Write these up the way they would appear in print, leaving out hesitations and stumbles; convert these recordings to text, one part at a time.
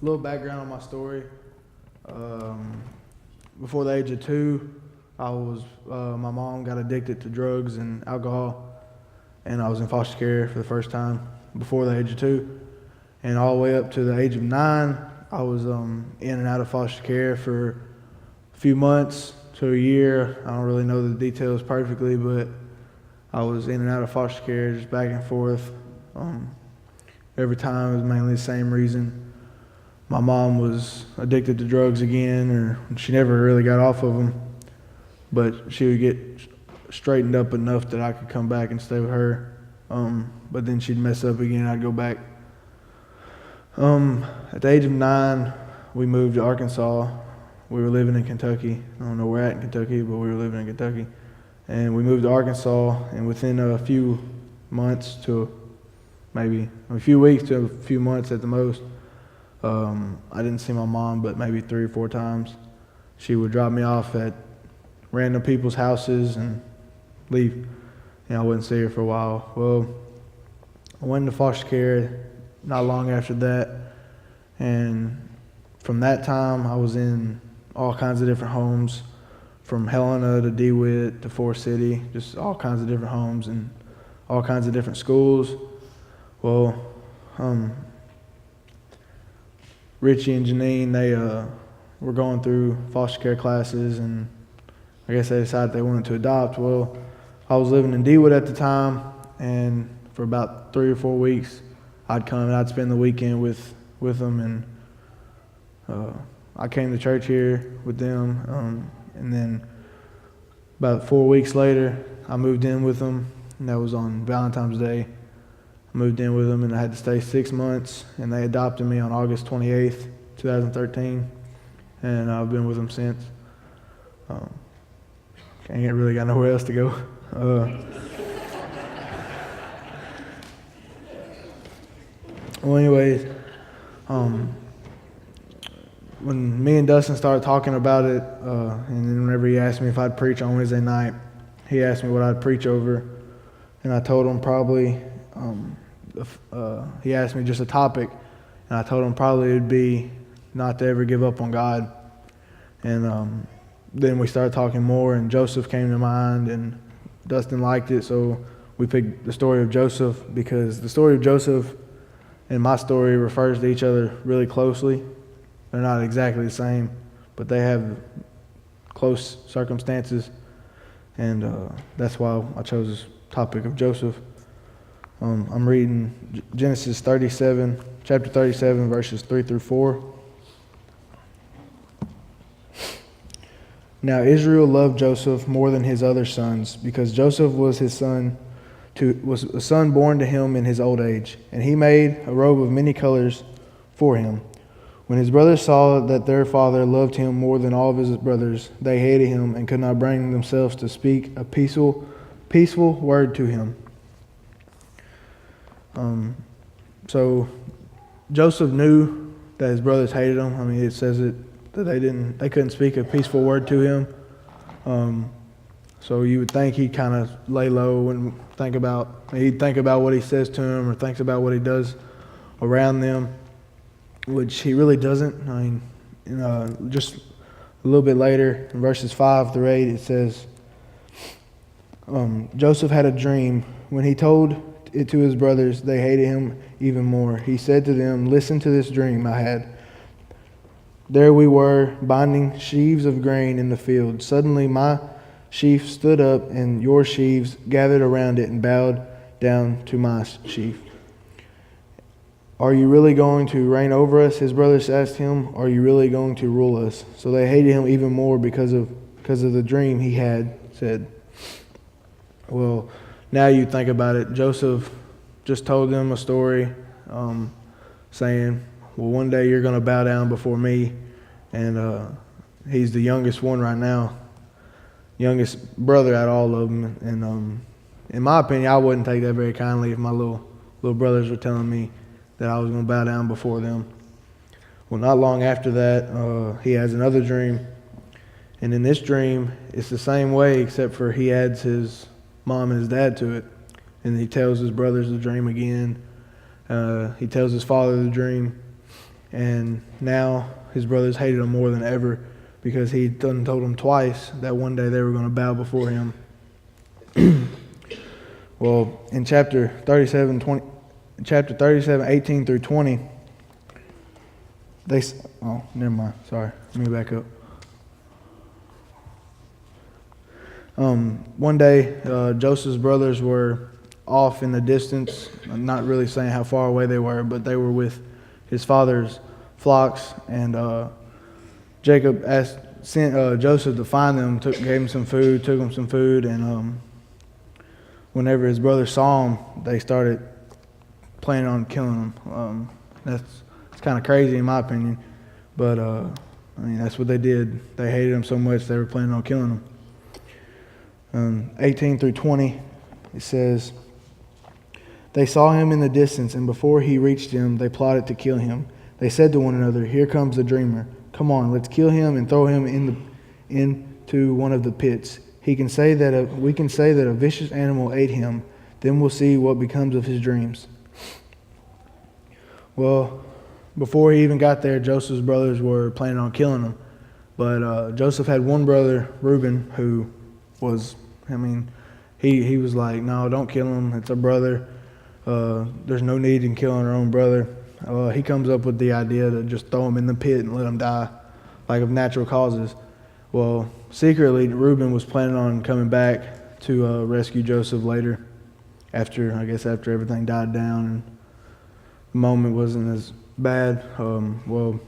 little background on my story. Before the age of 2, my mom got addicted to drugs and alcohol, and I was in foster care for the first time before the age of 2. And all the way up to the age of 9, I was in and out of foster care for a few months to a year. I don't really know the details perfectly, but I was in and out of foster care, just back and forth. Every time it was mainly the same reason. My mom was addicted to drugs again, or she never really got off of them, but she would get straightened up enough that I could come back and stay with her. But then she'd mess up again, I'd go back. At the age of 9, we moved to Arkansas. We were living in Kentucky. I don't know where at in Kentucky, but we were living in Kentucky. And we moved to Arkansas, and within a few months to maybe a few weeks to a few months at the most, I didn't see my mom but maybe 3 or 4 times. She would drop me off at random people's houses and leave, and I wouldn't see her for a while. Well, I went into foster care not long after that, and from that time I was in all kinds of different homes, from Helena to DeWitt to Forest City, just all kinds of different homes and all kinds of different schools. Well, Richie and Janine, they were going through foster care classes, and I guess they decided they wanted to adopt. Well, I was living in DeWitt at the time, and for about 3 or 4 weeks, I'd come and I'd spend the weekend with them, and I came to church here with them, and then about 4 weeks later, I moved in with them, and that was on Valentine's Day. I moved in with them, and I had to stay 6 months, and they adopted me on August 28th, 2013, and I've been with them since. I ain't really got nowhere else to go. Well, anyways, when me and Dustin started talking about it, and then whenever he asked me if I'd preach on Wednesday night, he asked me what I'd preach over, and I told him probably, he asked me just a topic, and I told him probably it'd be not to ever give up on God. And then we started talking more, and Joseph came to mind, and Dustin liked it, so we picked the story of Joseph, because the story of Joseph and my story refers to each other really closely. They're not exactly the same, but they have close circumstances, and that's why I chose this topic of Joseph. I'm reading Genesis 37, chapter 37, verses 3 through 4. Now Israel loved Joseph more than his other sons, because Joseph was a son born to him in his old age, and he made a robe of many colors for him. When his brothers saw that their father loved him more than all of his brothers, they hated him and could not bring themselves to speak a peaceful word to him. So Joseph knew that his brothers hated him. I mean, it says that they couldn't speak a peaceful word to him. So you would think he'd kind of lay low and he'd think about what he says to him, or thinks about what he does around them, which he really doesn't. I mean, just a little bit later, in verses 5 through 8, it says, Joseph had a dream. When he told it to his brothers, they hated him even more. He said to them, "Listen to this dream I had. There we were, binding sheaves of grain in the field. Suddenly my sheaf stood up, and your sheaves gathered around it and bowed down to my sheaf. Are you really going to reign over us?" His brothers asked him. "Are you really going to rule us?" So they hated him even more because of the dream he had said. Well, now you think about it. Joseph just told them a story saying, well, one day you're going to bow down before me. And he's the youngest one right now, youngest brother out of all of them. And in my opinion, I wouldn't take that very kindly if my little brothers were telling me that I was going to bow down before them. Well, not long after that, he has another dream. And in this dream, it's the same way, except for he adds his mom and his dad to it. And he tells his brothers the dream again. He tells his father the dream. And now his brothers hated him more than ever because he done told them twice that one day they were going to bow before him. Well, in chapter 37, 18 through 20, never mind. Sorry. Let me back up. One day, Joseph's brothers were off in the distance. I'm not really saying how far away they were, but they were with his father's flocks, and Jacob sent Joseph to find them, took him some food, and whenever his brothers saw him, they started planning on killing him. It's kind of crazy in my opinion, but that's what they did. They hated him so much they were planning on killing him. 18 through 20, it says, "They saw him in the distance, and before he reached them, they plotted to kill him. They said to one another, 'Here comes the dreamer. Come on, let's kill him and throw him into one of the pits. We can say that a vicious animal ate him. Then we'll see what becomes of his dreams.'" Well, before he even got there, Joseph's brothers were planning on killing him. But Joseph had one brother, Reuben, who was, he was like, "No, don't kill him. It's a brother. There's no need in killing our own brother." He comes up with the idea to just throw him in the pit and let him die, like of natural causes. Well, secretly, Reuben was planning on coming back to rescue Joseph later, after everything died down and the moment wasn't as bad. When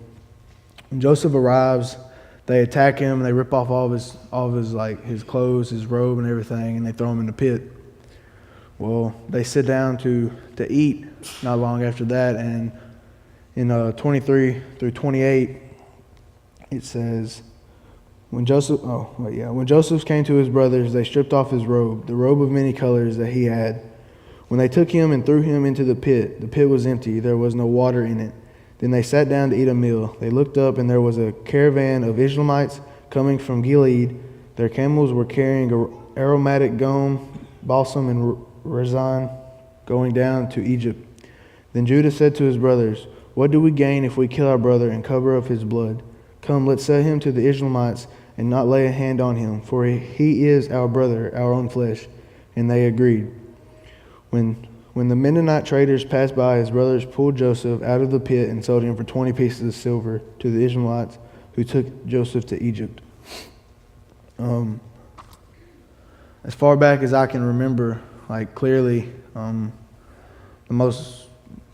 Joseph arrives, they attack him. They rip off all of his his clothes, his robe, and everything, and they throw him in the pit. Well, they sit down to eat not long after that, and in 23 through 28, it says, when Joseph came to his brothers, they stripped off his robe, the robe of many colors that he had. When they took him and threw him into the pit was empty, there was no water in it. Then they sat down to eat a meal. They looked up, and there was a caravan of Ishmaelites coming from Gilead. Their camels were carrying aromatic gum, balsam, and resin, going down to Egypt. Then Judah said to his brothers, "What do we gain if we kill our brother and cover up his blood? Come, let's sell him to the Ishmaelites and not lay a hand on him, for he is our brother, our own flesh." And they agreed. When the Mennonite traders passed by, his brothers pulled Joseph out of the pit and sold him for 20 pieces of silver to the Ishmaelites, who took Joseph to Egypt. As far back as I can remember, clearly, the most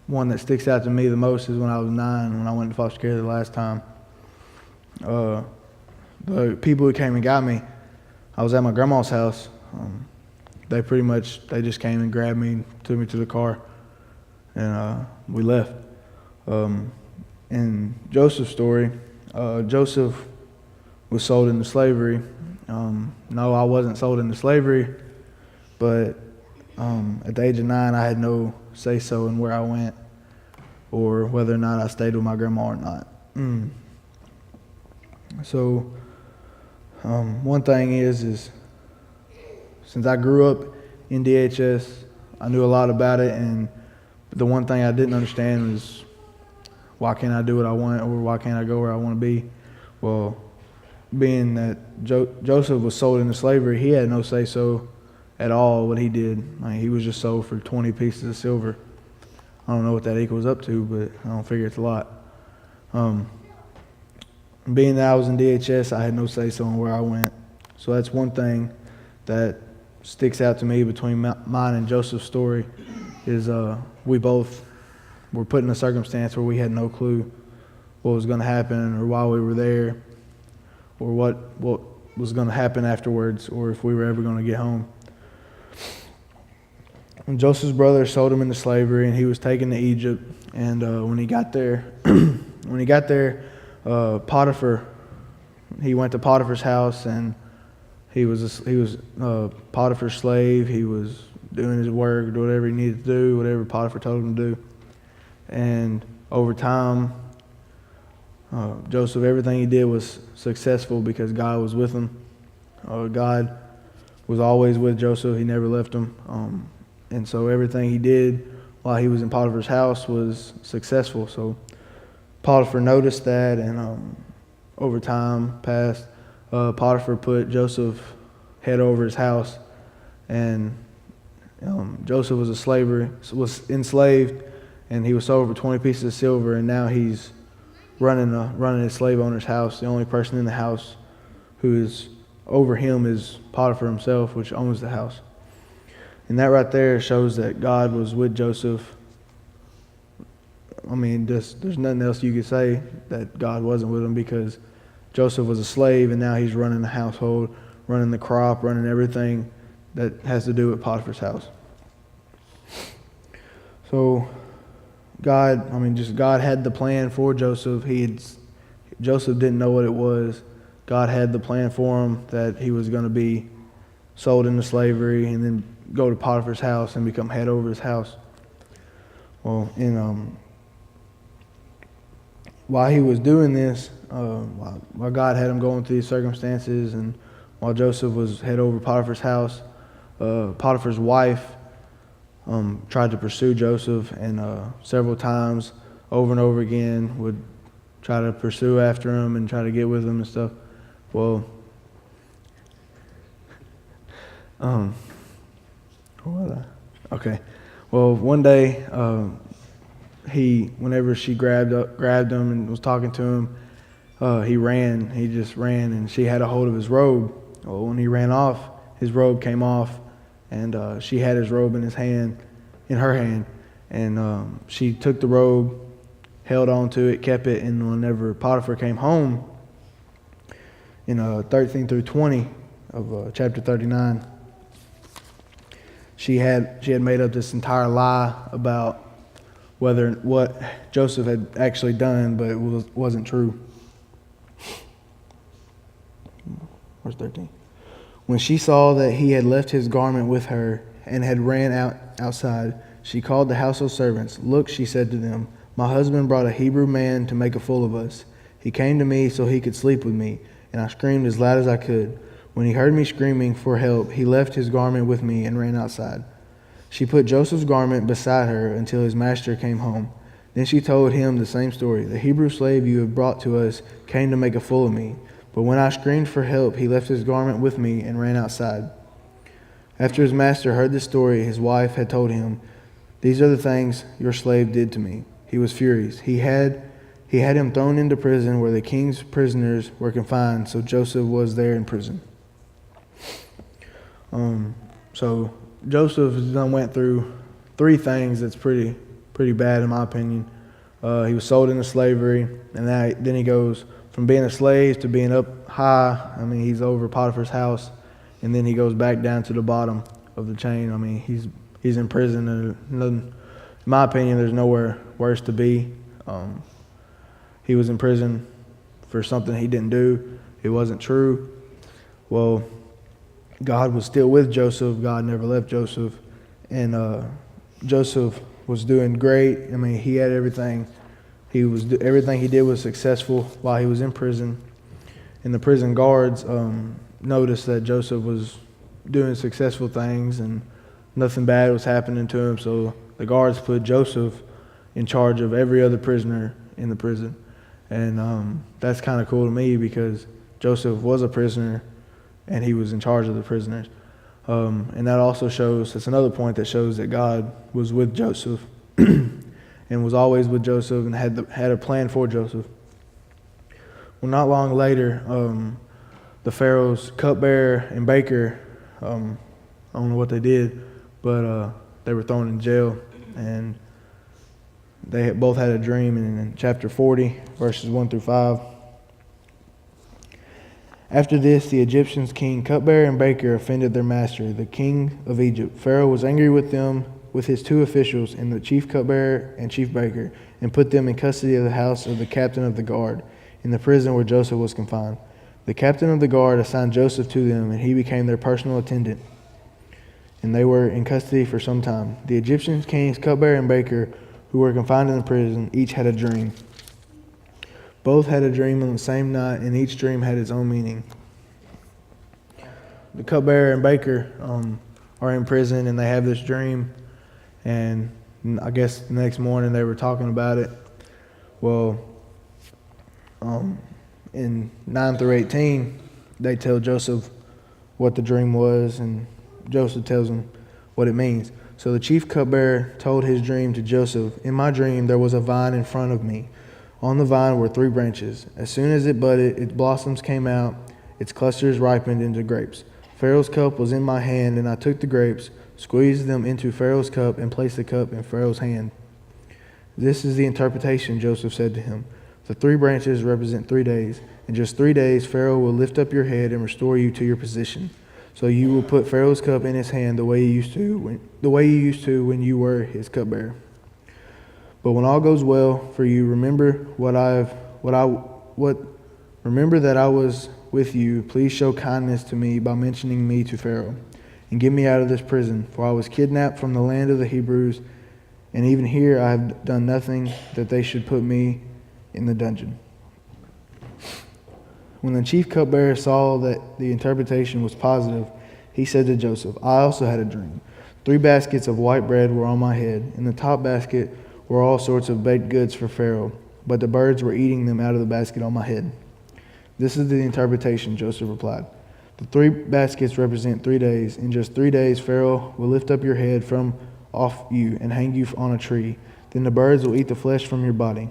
one that sticks out to me the most is when I was 9, when I went to foster care the last time. The people who came and got me, I was at my grandma's house. They just came and grabbed me, took me to the car, and we left. In Joseph's story, Joseph was sold into slavery. No, I wasn't sold into slavery, but at the age of 9, I had no say-so in where I went or whether or not I stayed with my grandma or not. So one thing is since I grew up in DHS, I knew a lot about it, and the one thing I didn't understand was, why can't I do what I want, or why can't I go where I want to be? Well, being that Joseph was sold into slavery, he had no say-so at all what he did. He was just sold for 20 pieces of silver. I don't know what that equals up to, but I don't figure it's a lot. Being that I was in DHS, I had no say-so on where I went. So that's one thing that sticks out to me between mine and Joseph's story, is we both were put in a circumstance where we had no clue what was going to happen, or why we were there, or what was going to happen afterwards, or if we were ever going to get home. And Joseph's brother sold him into slavery, and he was taken to Egypt. And when he got there, Potiphar, he went to Potiphar's house, and he was Potiphar's slave. He was doing his work, whatever he needed to do, whatever Potiphar told him to do. And over time, Joseph, everything he did was successful because God was with him. God was always with Joseph. He never left him. And so everything he did while he was in Potiphar's house was successful. So Potiphar noticed that, and over time passed, Potiphar put Joseph head over his house, and Joseph was enslaved, and he was sold for 20 pieces of silver, and now he's running a slave owner's house. The only person in the house who is over him is Potiphar himself, which owns the house. And that right there shows that God was with Joseph. I mean, there's nothing else you could say that God wasn't with him, because Joseph was a slave, and now he's running the household, running the crop, running everything that has to do with Potiphar's house. So God had the plan for Joseph. Joseph didn't know what it was. God had the plan for him that he was going to be sold into slavery and then go to Potiphar's house and become head over his house. Well, while he was doing this, while God had him going through these circumstances, and while Joseph was head over Potiphar's house, Potiphar's wife tried to pursue Joseph, and several times, over and over again, would try to pursue after him and try to get with him and stuff. Well, okay. Well, one day, whenever she grabbed him and was talking to him, he ran. He just ran, and she had a hold of his robe. Well, when he ran off, his robe came off, and she had his robe in her hand, and she took the robe, held on to it, kept it, and whenever Potiphar came home, in 13 through 20 of chapter 39, she had made up this entire lie about what Joseph had actually done, but it wasn't true. Verse 13. When she saw that he had left his garment with her and had ran outside, she called the household servants. "Look," she said to them, "my husband brought a Hebrew man to make a fool of us. He came to me so he could sleep with me, and I screamed as loud as I could. When he heard me screaming for help, he left his garment with me and ran outside." She put Joseph's garment beside her until his master came home. Then she told him the same story. "The Hebrew slave you have brought to us came to make a fool of me. But when I screamed for help, he left his garment with me and ran outside." After his master heard this story, his wife had told him, "These are the things your slave did to me." He was furious. He had him thrown into prison where the king's prisoners were confined, so Joseph was there in prison. So Joseph went through three things that's pretty bad in my opinion. He was sold into slavery, and then he goes from being a slave to being up high. I mean, he's over Potiphar's house, and then he goes back down to the bottom of the chain. I mean, he's in prison, and in my opinion, there's nowhere worse to be. He was in prison for something he didn't do. It wasn't true. Well, God was still with Joseph. God never left Joseph, and Joseph was doing great. I mean, he had everything. Everything he did was successful while he was in prison. And the prison guards noticed that Joseph was doing successful things and nothing bad was happening to him. So the guards put Joseph in charge of every other prisoner in the prison. And that's kind of cool to me, because Joseph was a prisoner and he was in charge of the prisoners. And that also that's another point that shows that God was with Joseph and was always with Joseph and had a plan for Joseph. Well, not long later, the Pharaoh's cupbearer and baker, I don't know what they did, but they were thrown in jail, and they both had a dream. And in chapter 40, verses 1 through 5, "After this, the Egyptians' king, cupbearer, and baker offended their master, the king of Egypt. Pharaoh was angry with them, with his two officials, and the chief cupbearer and chief baker, and put them in custody of the house of the captain of the guard, in the prison where Joseph was confined. The captain of the guard assigned Joseph to them, and he became their personal attendant. And they were in custody for some time. The Egyptian king's cupbearer and baker, who were confined in the prison, each had a dream. Both had a dream on the same night, and each dream had its own meaning. The cupbearer and baker are in prison, and they have this dream, and I guess the next morning they were talking about it. Well, in 9 through 18, they tell Joseph what the dream was, and Joseph tells them what it means. So the chief cupbearer told his dream to Joseph. In my dream, there was a vine in front of me. On the vine were 3 branches. As soon as it budded, its blossoms came out, its clusters ripened into grapes. Pharaoh's cup was in my hand, and I took the grapes, squeezed them into Pharaoh's cup, and placed the cup in Pharaoh's hand. This is the interpretation, Joseph said to him. The 3 branches represent 3 days. In just 3 days, Pharaoh will lift up your head and restore you to your position. So you will put Pharaoh's cup in his hand the way you used to when you were his cupbearer. But when all goes well for you, remember remember that I was with you. Please show kindness to me by mentioning me to Pharaoh, and get me out of this prison, for I was kidnapped from the land of the Hebrews, and even here I have done nothing that they should put me in the dungeon. When the chief cupbearer saw that the interpretation was positive, he said to Joseph, I also had a dream. 3 baskets of white bread were on my head. In the top basket were all sorts of baked goods for Pharaoh, but the birds were eating them out of the basket on my head. This is the interpretation, Joseph replied. The 3 baskets represent 3 days. In just 3 days, Pharaoh will lift up your head from off you and hang you on a tree. Then the birds will eat the flesh from your body.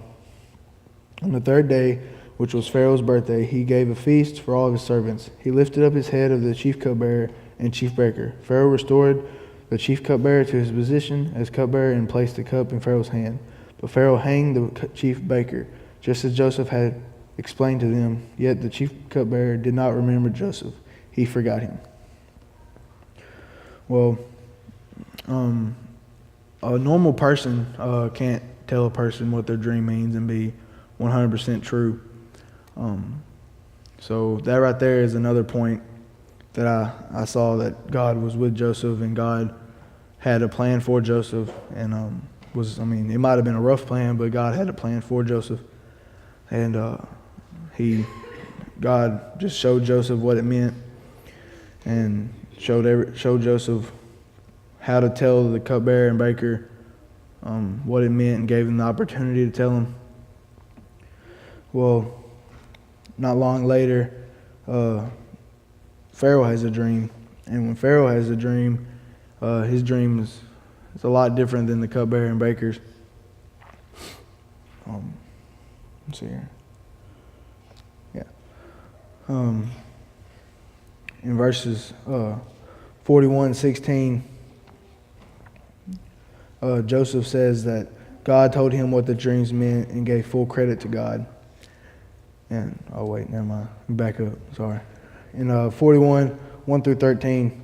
On the 3rd day, which was Pharaoh's birthday, he gave a feast for all of his servants. He lifted up his head of the chief cupbearer and chief baker. Pharaoh restored the chief cupbearer to his position as cupbearer and placed the cup in Pharaoh's hand. But Pharaoh hanged the chief baker, just as Joseph had explained to them. Yet the chief cupbearer did not remember Joseph. He forgot him. Well, a normal person can't tell a person what their dream means and be 100% true. So that right there is another point that I saw, that God was with Joseph, and God had a plan for Joseph, and it might have been a rough plan, but God had a plan for Joseph, and God just showed Joseph what it meant, and showed Joseph how to tell the cupbearer and baker what it meant, and gave him the opportunity to tell him. Well, not long later, Pharaoh has a dream, and when Pharaoh has a dream, his dream is a lot different than the cupbearer and baker's. Let's see here. Yeah. In verses 41-16, Joseph says that God told him what the dreams meant and gave full credit to God. And, oh wait, never mind. Back up, sorry. In 41, 1 through 13,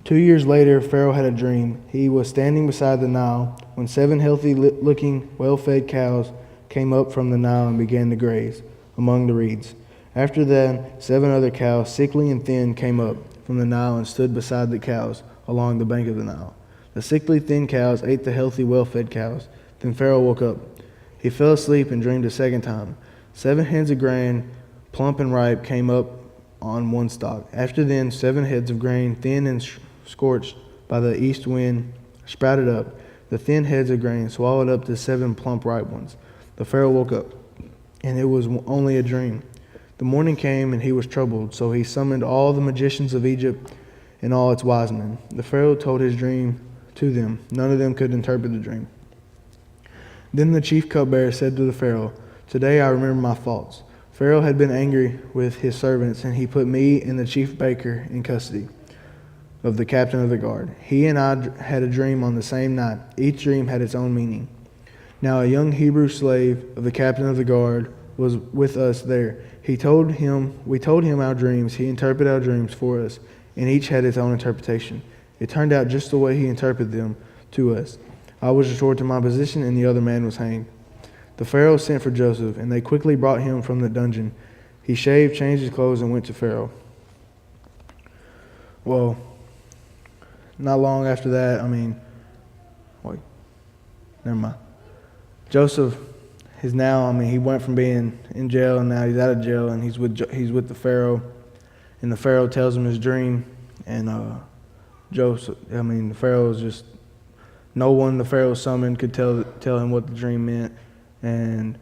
2 years later, Pharaoh had a dream. He was standing beside the Nile when 7 healthy-looking, well-fed cows came up from the Nile and began to graze among the reeds. After that, 7 other cows, sickly and thin, came up from the Nile and stood beside the cows along the bank of the Nile. The sickly, thin cows ate the healthy, well-fed cows. Then Pharaoh woke up. He fell asleep and dreamed a second time. 7 heads of grain, plump and ripe, came up on one stalk. After then, 7 heads of grain, thin and scorched by the east wind, sprouted up. The thin heads of grain swallowed up the 7 plump, ripe ones. The Pharaoh woke up, and it was only a dream. The morning came, and he was troubled, so he summoned all the magicians of Egypt and all its wise men. The Pharaoh told his dream to them. None of them could interpret the dream. Then the chief cupbearer said to the Pharaoh, Today I remember my faults. Pharaoh had been angry with his servants, and he put me and the chief baker in custody of the captain of the guard. He and I had a dream on the same night. Each dream had its own meaning. Now a young Hebrew slave of the captain of the guard was with us there. We told him our dreams. He interpreted our dreams for us, and each had its own interpretation. It turned out just the way he interpreted them to us. I was restored to my position, and the other man was hanged. The Pharaoh sent for Joseph, and they quickly brought him from the dungeon. He shaved, changed his clothes, and went to Pharaoh. Well, not long after that, never mind. Joseph is now, he went from being in jail, and now he's out of jail, and he's with the Pharaoh, and the Pharaoh tells him his dream, and the Pharaoh's just, no one the Pharaoh summoned could tell him what the dream meant, and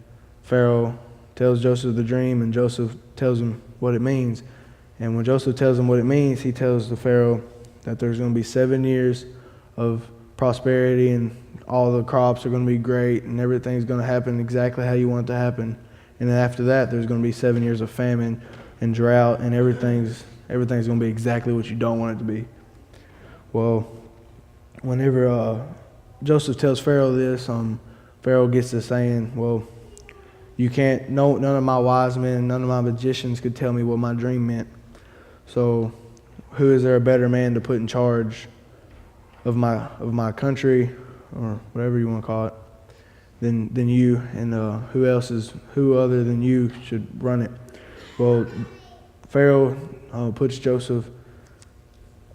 Pharaoh tells Joseph the dream, and Joseph tells him what it means. And when Joseph tells him what it means, he tells the Pharaoh that there's going to be 7 years of prosperity, and all the crops are going to be great, and everything's going to happen exactly how you want it to happen. And then after that, there's going to be 7 years of famine and drought, and everything's going to be exactly what you don't want it to be. Well, whenever Joseph tells Pharaoh this, Pharaoh gets to saying, well, you can't, none of my wise men, none of my magicians could tell me what my dream meant. So who is there a better man to put in charge of my country, or whatever you want to call it, than you? And who other than you should run it? Well, Pharaoh puts Joseph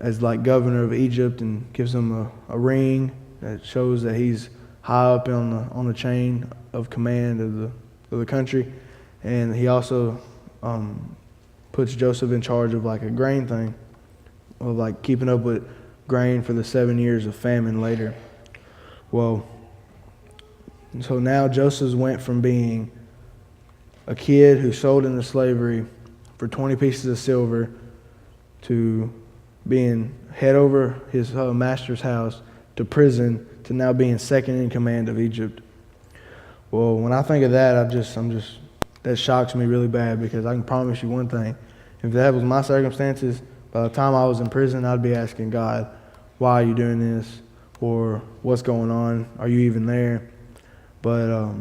as like governor of Egypt and gives him a ring that shows that he's high up on the chain of command of the country. And he also puts Joseph in charge of like a grain thing, of like keeping up with grain for the 7 years of famine later. Well, so now Joseph went from being a kid who sold into slavery for 20 pieces of silver to being head over his master's house to prison to now being second in command of Egypt. Well, when I think of that, that shocks me really bad, because I can promise you one thing. If that was my circumstances, by the time I was in prison, I'd be asking God, why are you doing this? Or what's going on? Are you even there? But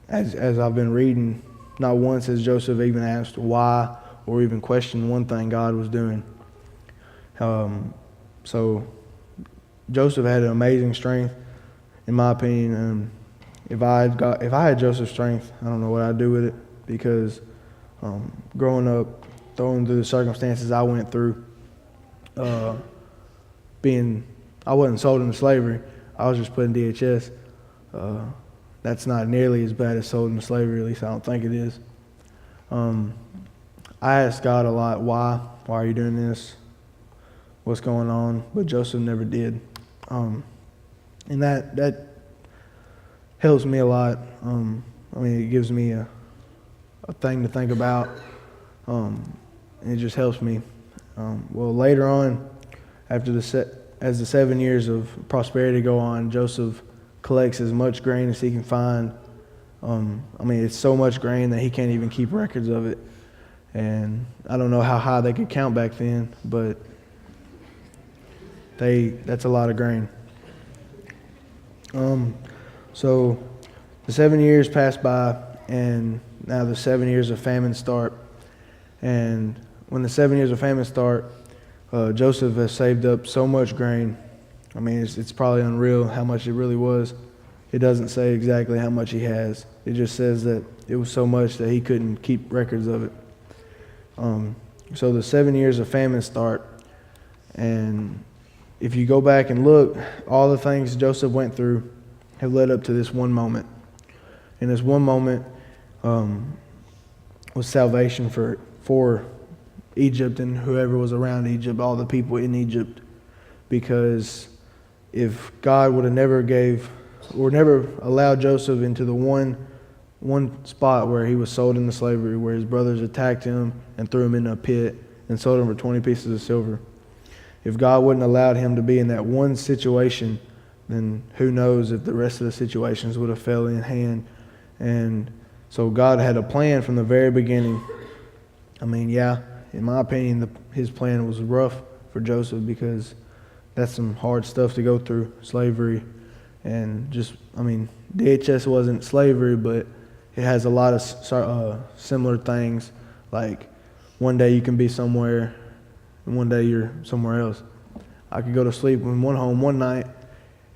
as I've been reading, not once has Joseph even asked why or even questioned one thing God was doing. So Joseph had an amazing strength, in my opinion. If I had Joseph's strength, I don't know what I'd do with it, because growing up, throwing through the circumstances I went through, I wasn't sold into slavery. I was just put in DHS. That's not nearly as bad as sold into slavery, at least I don't think it is. I asked God a lot, why are you doing this? What's going on? But Joseph never did. And that helps me a lot. It gives me a thing to think about. And it just helps me. Well, later on, as the 7 years of prosperity go on, Joseph collects as much grain as he can find. It's so much grain that he can't even keep records of it. And I don't know how high they could count back then, but that's a lot of grain. So the 7 years pass by, and now the 7 years of famine start. And when the 7 years of famine start, Joseph has saved up so much grain. It's probably unreal how much it really was. It doesn't say exactly how much he has. It just says that it was so much that he couldn't keep records of it. So the 7 years of famine start, and if you go back and look, all the things Joseph went through have led up to this one moment. And this one moment was salvation for Egypt and whoever was around Egypt, all the people in Egypt. Because if God would have never allowed Joseph into the one spot where he was sold into slavery, where his brothers attacked him and threw him in a pit and sold him for 20 pieces of silver. If God wouldn't allowed him to be in that one situation, then who knows if the rest of the situations would have fell in hand. And so God had a plan from the very beginning. In my opinion, his plan was rough for Joseph, because that's some hard stuff to go through, slavery. And DHS wasn't slavery, but it has a lot of similar things. Like one day you can be somewhere, and one day you're somewhere else. I could go to sleep in one home one night,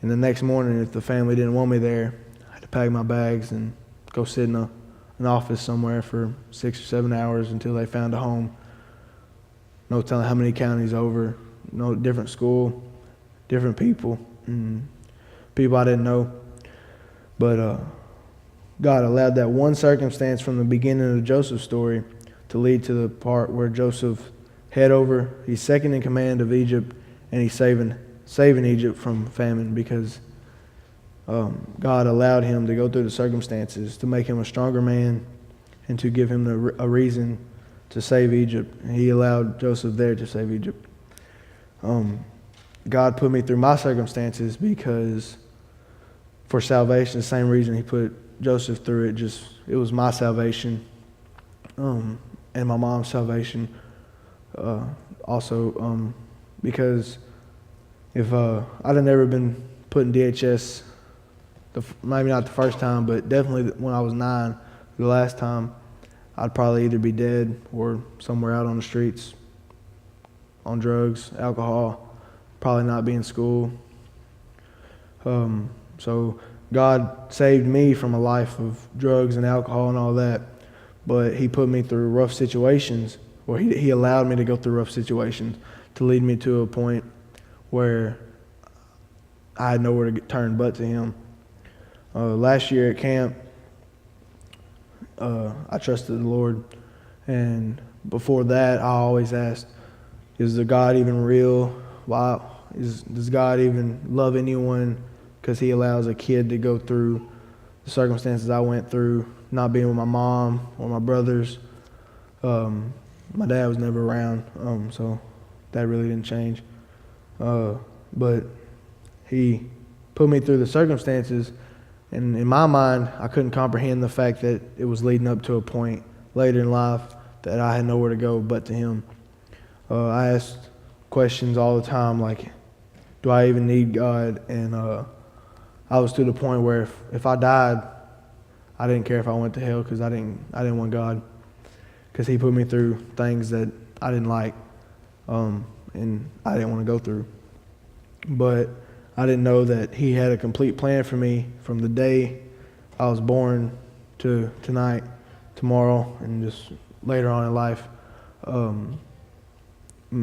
and the next morning, if the family didn't want me there, I had to pack my bags and go sit in an office somewhere for 6 or 7 hours until they found a home. No telling how many counties over, no different school, different people, people I didn't know. But God allowed that one circumstance from the beginning of Joseph's story to lead to the part where Joseph he's second in command of Egypt, and he's saving Egypt from famine, because God allowed him to go through the circumstances to make him a stronger man and to give him a reason to save Egypt. And he allowed Joseph there to save Egypt. God put me through my circumstances because for salvation, the same reason he put Joseph through it. It was my salvation, and my mom's salvation. Also, because if I'd have never been put in DHS, maybe not the first time, but definitely when I was 9, the last time, I'd probably either be dead or somewhere out on the streets, on drugs, alcohol, probably not be in school. So God saved me from a life of drugs and alcohol and all that, but he put me through rough situations, or he allowed me to go through rough situations to lead me to a point where I had nowhere to turn but to him. Last year at camp, I trusted the Lord, and before that, I always asked, is the God even real? Why does God even love anyone? Because he allows a kid to go through the circumstances I went through, not being with my mom or my brothers. My dad was never around, so that really didn't change. But he put me through the circumstances, and in my mind, I couldn't comprehend the fact that it was leading up to a point later in life that I had nowhere to go but to him. I asked questions all the time, like, do I even need God? And I was to the point where if I died, I didn't care if I went to hell because I didn't want God, because he put me through things that I didn't like, and I didn't want to go through. But I didn't know that he had a complete plan for me from the day I was born to tonight, tomorrow, and just later on in life.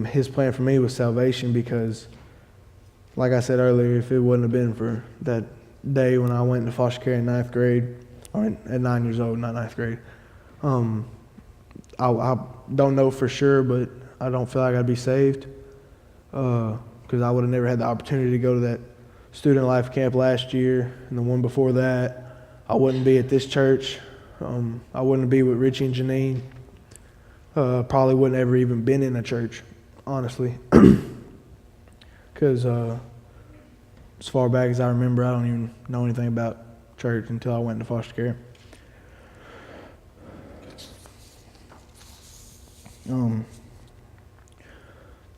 His plan for me was salvation because, like I said earlier, if it wouldn't have been for that day when I went into foster care in 9th grade, or at 9 years old, not 9th grade, I don't know for sure, but I don't feel like I'd be saved, because I would have never had the opportunity to go to that student life camp last year and the one before that. I wouldn't be at this church. I wouldn't be with Richie and Janine. Probably wouldn't ever even been in a church, honestly, because as far back as I remember, I don't even know anything about church until I went into foster care. The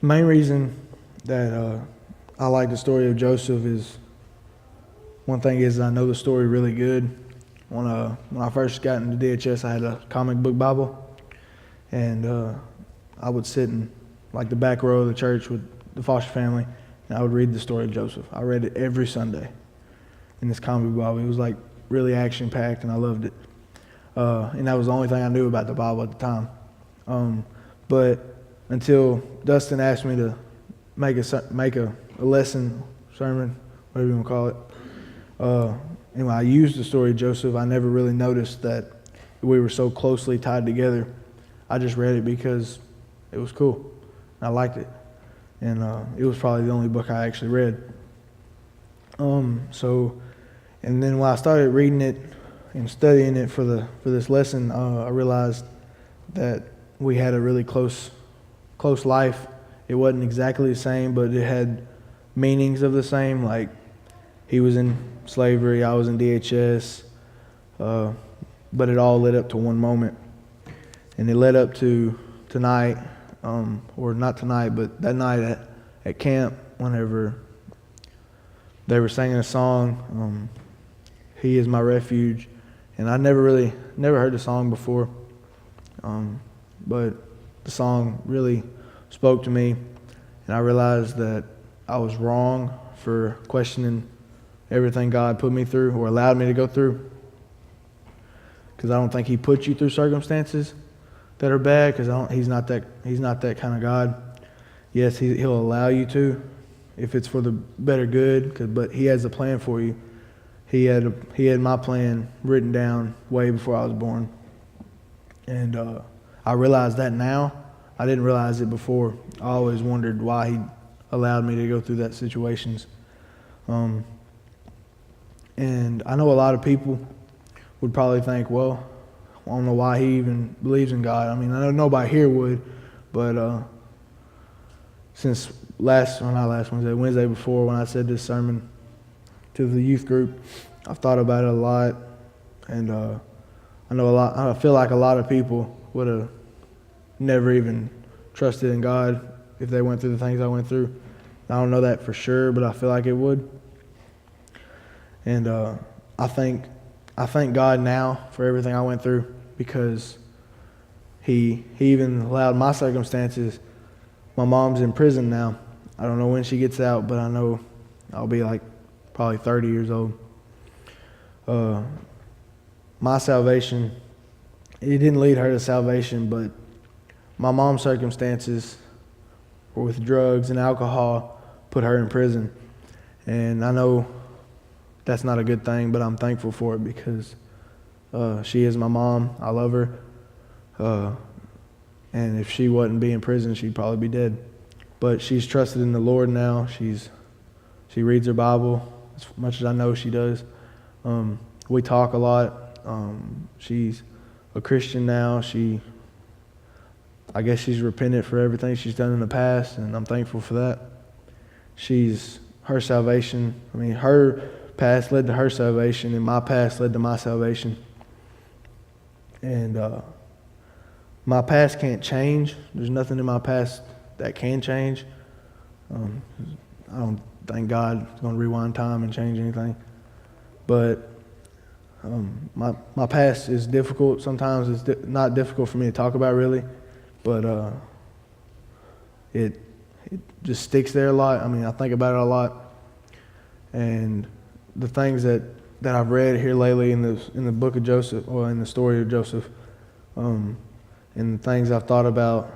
main reason that I like the story of Joseph is, one thing is I know the story really good. When I first got into DHS, I had a comic book Bible, and I would sit in like the back row of the church with the foster family, and I would read the story of Joseph. I read it every Sunday in this comic book Bible. It was like really action-packed, and I loved it. And that was the only thing I knew about the Bible at the time. But until Dustin asked me to make a lesson, sermon, whatever you want to call it. And when I used the story of Joseph, I never really noticed that we were so closely tied together. I just read it because it was cool. I liked it. And it was probably the only book I actually read. And then when I started reading it and studying it for this lesson, I realized that we had a really close life. It wasn't exactly the same, but it had meanings of the same. Like, he was in slavery, I was in DHS, but it all led up to one moment. And it led up to tonight, or not tonight, but that night at camp, whenever they were singing a song, He is my refuge. And I never heard the song before, but the song really spoke to me, and I realized that I was wrong for questioning everything God put me through or allowed me to go through, because I don't think he puts you through circumstances that are bad, because He's not that kind of God. Yes, He'll allow you to if it's for the better good, but He has a plan for you. He had my plan written down way before I was born, and I realize that now. I didn't realize it before. I always wondered why He allowed me to go through that situations. And I know a lot of people would probably think, well, I don't know why he even believes in God. I mean, I know nobody here would, but since Wednesday before when I said this sermon to the youth group, I've thought about it a lot, and I feel like a lot of people would have never even trusted in God if they went through the things I went through. I don't know that for sure, but I feel like it would. And I thank God now for everything I went through, because He even allowed my circumstances. My mom's in prison now. I don't know when she gets out, but I know I'll be like probably 30 years old. My salvation, it didn't lead her to salvation, but my mom's circumstances with drugs and alcohol put her in prison. And I know that's not a good thing, but I'm thankful for it, because she is my mom. I love her. And if she wouldn't be in prison, she'd probably be dead. But she's trusted in the Lord now. She reads her Bible as much as I know she does. We talk a lot. She's a Christian now. I guess she's repentant for everything she's done in the past, and I'm thankful for that. Her salvation, her past led to her salvation, and my past led to my salvation. And my past can't change. There's nothing in my past that can change. I don't think God is going to rewind time and change anything. But my past is difficult. Sometimes it's not difficult for me to talk about, really. But it just sticks there a lot. I think about it a lot. And the things that I've read here lately in the book of Joseph, or in the story of Joseph, and the things I've thought about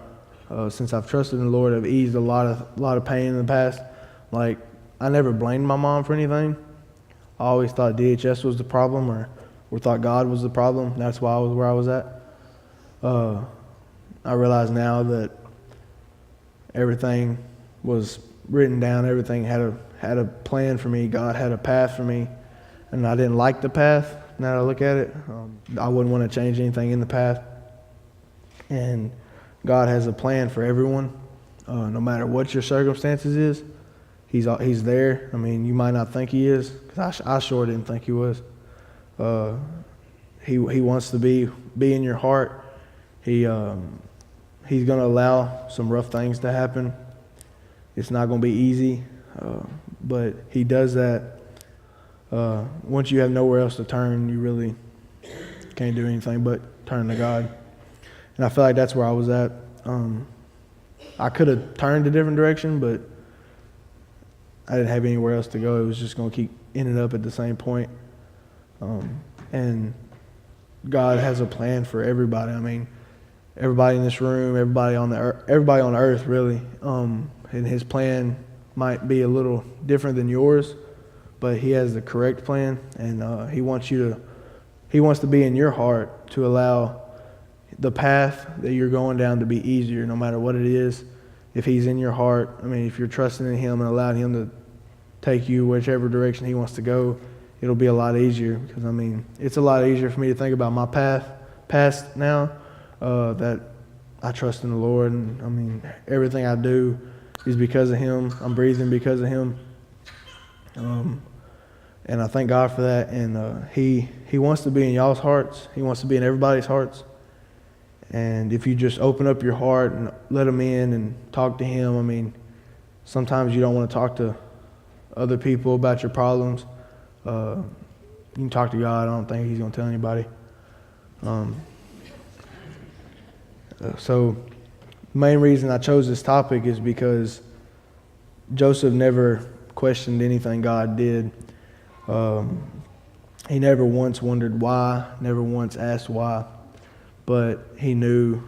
since I've trusted in the Lord have eased a lot of pain in the past. Like, I never blamed my mom for anything. I always thought DHS was the problem, or thought God was the problem. That's why I was where I was at. I realize now that everything was written down. Everything had a plan for me. God had a path for me, and I didn't like the path. Now that I look at it, I wouldn't want to change anything in the path. And God has a plan for everyone, no matter what your circumstances is. He's there. You might not think He is, because I sure didn't think He was. He wants to be in your heart. He's going to allow some rough things to happen. It's not going to be easy, but He does that. Once you have nowhere else to turn, you really can't do anything but turn to God. And I feel like that's where I was at. I could have turned a different direction, but I didn't have anywhere else to go. It was just going to keep ending up at the same point. And God has a plan for everybody. Everybody in this room, everybody on earth, really. And His plan might be a little different than yours, but He has the correct plan, and He wants to be in your heart to allow the path that you're going down to be easier, no matter what it is. If He's in your heart, if you're trusting in Him and allowing Him to take you whichever direction He wants to go, it'll be a lot easier. Because it's a lot easier for me to think about my past now, that I trust in the Lord, and everything I do is because of Him. I'm breathing because of Him, and I thank God for that. And He wants to be in y'all's hearts. He wants to be in everybody's hearts. And if you just open up your heart and let Him in and talk to Him, sometimes you don't want to talk to other people about your problems. You can talk to God. I don't think He's going to tell anybody. So the main reason I chose this topic is because Joseph never questioned anything God did. He never once wondered why, never once asked why. But he knew,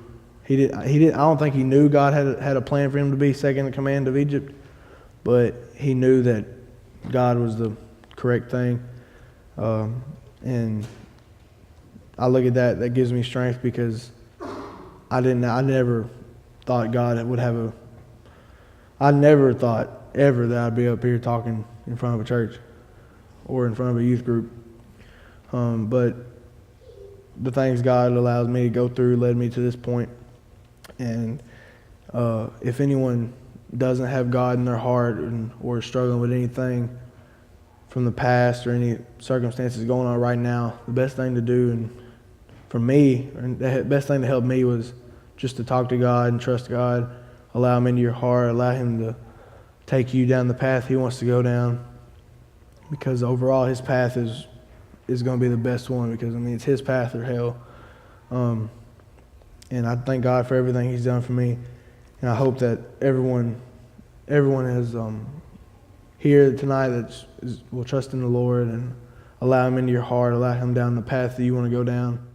I don't think he knew God had a plan for him to be second in command of Egypt, but he knew that God was the correct thing. And I look at that gives me strength, because I never thought God would have I never thought ever that I'd be up here talking in front of a church, or in front of a youth group. But the things God allows me to go through led me to this point. And if anyone doesn't have God in their heart or struggling with anything from the past or any circumstances going on right now, the best thing to do, and for me, the best thing to help me was just to talk to God and trust God, allow Him into your heart, allow Him to take you down the path He wants to go down, because overall His path is going to be the best one, because it's His path or hell. And I thank God for everything He's done for me, and I hope that everyone is here tonight that will trust in the Lord and allow Him into your heart, allow Him down the path that you want to go down.